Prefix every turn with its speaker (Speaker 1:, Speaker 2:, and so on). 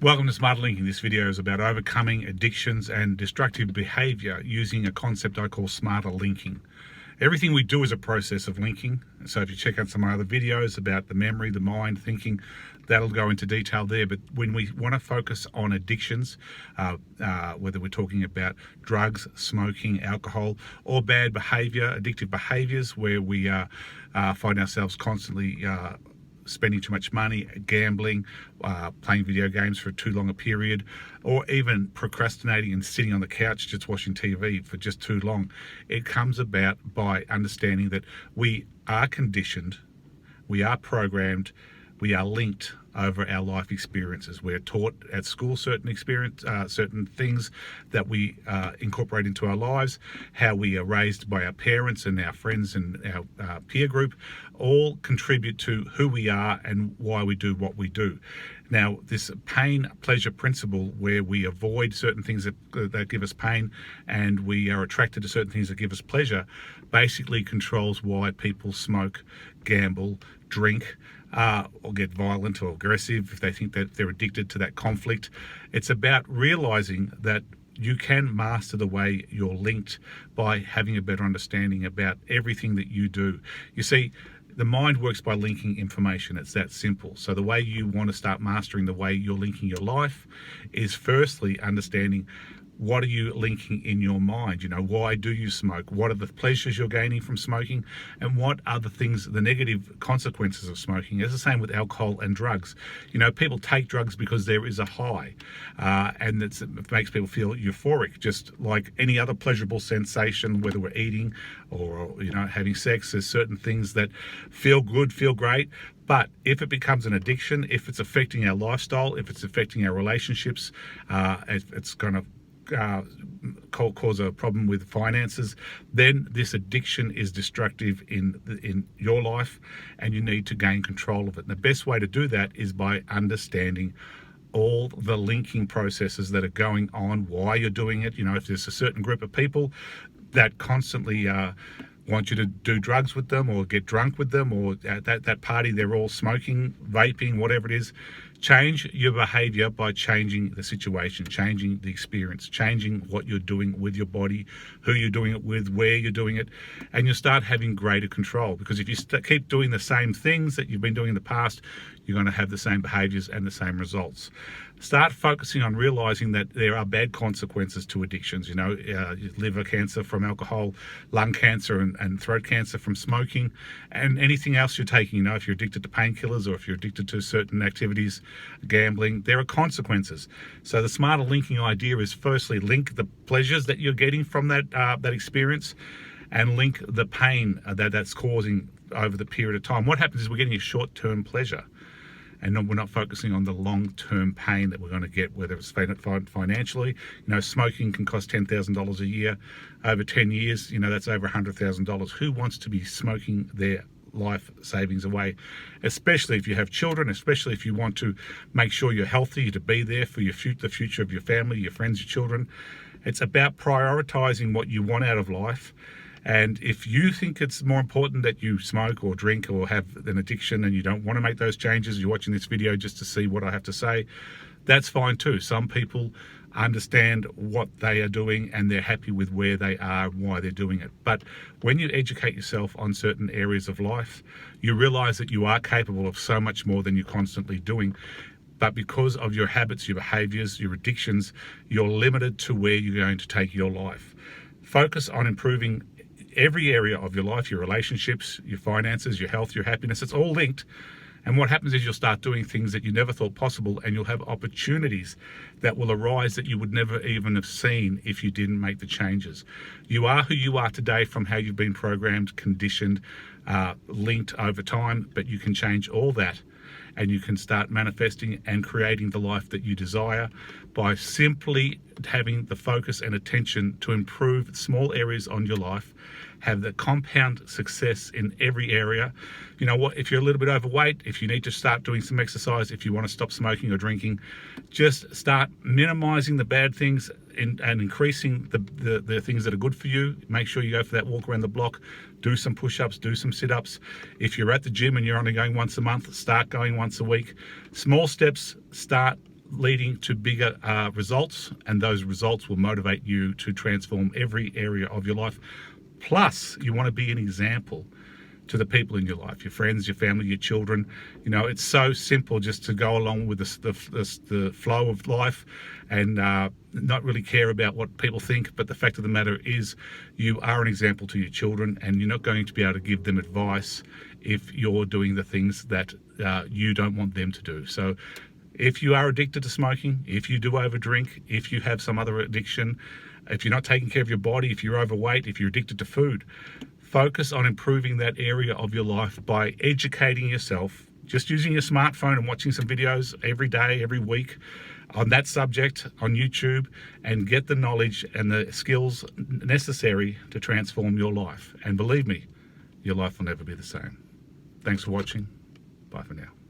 Speaker 1: Welcome to SmarterLinking. This video is about overcoming addictions and destructive behaviour using a concept I call SmarterLinking. Everything we do is a process of linking. So if you check out some of my other videos about the memory, the mind, thinking, that'll go into detail there. But when we want to focus on addictions, whether we're talking about drugs, smoking, alcohol, or bad behaviour, addictive behaviours where we find ourselves constantly spending too much money, gambling, playing video games for too long a period, or even procrastinating and sitting on the couch just watching TV for just too long. It comes about by understanding that we are conditioned, we are programmed, we are linked over our life experiences. We're taught at school certain things that we incorporate into our lives, how we are raised by our parents and our friends and our peer group, all contribute to who we are and why we do what we do. Now, this pain-pleasure principle, where we avoid certain things that give us pain and we are attracted to certain things that give us pleasure, basically controls why people smoke, gamble, drink, or get violent or aggressive if they think that they're addicted to that conflict. It's about realizing that you can master the way you're linked by having a better understanding about everything that you do. You see, the mind works by linking information. It's that simple. So the way you want to start mastering the way you're linking your life is firstly understanding, what are you linking in your mind? You know, why do you smoke? What are the pleasures you're gaining from smoking? And what are the things, the negative consequences of smoking? It's the same with alcohol and drugs. You know, people take drugs because there is a high, and it makes people feel euphoric, just like any other pleasurable sensation, whether we're eating or, you know, having sex. There's certain things that feel good, feel great. But if it becomes an addiction, if it's affecting our lifestyle, if it's affecting our relationships, it's going to cause a problem with finances, then this addiction is destructive in your life, and you need to gain control of it. And the best way to do that is by understanding all the linking processes that are going on, why you're doing it. You know, if there's a certain group of people that constantly want you to do drugs with them or get drunk with them, or at that party they're all smoking, vaping, whatever it is, change your behavior by changing the situation, changing the experience, changing what you're doing with your body, who you're doing it with, where you're doing it, and you'll start having greater control. Because if you keep doing the same things that you've been doing in the past, you're going to have the same behaviors and the same results. Start focusing on realizing that there are bad consequences to addictions. You know, liver cancer from alcohol, lung cancer and throat cancer from smoking, and anything else you're taking. You know, if you're addicted to painkillers or if you're addicted to certain activities, gambling, there are consequences. So the smarter linking idea is firstly link the pleasures that you're getting from that experience, and link the pain that's causing over the period of time. What happens is we're getting a short-term pleasure, and we're not focusing on the long-term pain that we're going to get, whether it's financially. You know, smoking can cost $10,000 a year. Over 10 years, you know, that's over $100,000. Who wants to be smoking their life savings away? Especially if you have children, especially if you want to make sure you're healthy, to be there for the future of your family, your friends, your children. It's about prioritizing what you want out of life. And if you think it's more important that you smoke or drink or have an addiction and you don't want to make those changes, you're watching this video just to see what I have to say, that's fine too. Some people understand what they are doing and they're happy with where they are and why they're doing it. But when you educate yourself on certain areas of life, you realize that you are capable of so much more than you're constantly doing. But because of your habits, your behaviors, your addictions, you're limited to where you're going to take your life. Focus on improving every area of your life, your relationships, your finances, your health, your happiness. It's all linked. And what happens is you'll start doing things that you never thought possible, and you'll have opportunities that will arise that you would never even have seen if you didn't make the changes. You are who you are today from how you've been programmed, conditioned, linked over time, but you can change all that, and you can start manifesting and creating the life that you desire by simply having the focus and attention to improve small areas on your life, have the compound success in every area. You know what, if you're a little bit overweight, if you need to start doing some exercise, if you want to stop smoking or drinking, just start minimizing the bad things and increasing the things that are good for you. Make sure you go for that walk around the block, do some push-ups, do some sit-ups. If you're at the gym and you're only going once a month, start going once a week. Small steps start leading to bigger results, and those results will motivate you to transform every area of your life. Plus, you want to be an example to the people in your life, your friends, your family, your children. You know, it's so simple just to go along with the flow of life and not really care about what people think. But the fact of the matter is, you are an example to your children, and you're not going to be able to give them advice if you're doing the things that you don't want them to do. So if you are addicted to smoking, if you do overdrink, if you have some other addiction, if you're not taking care of your body, if you're overweight, if you're addicted to food, focus on improving that area of your life by educating yourself, just using your smartphone and watching some videos every day, every week on that subject on YouTube, and get the knowledge and the skills necessary to transform your life. And believe me, your life will never be the same. Thanks for watching. Bye for now.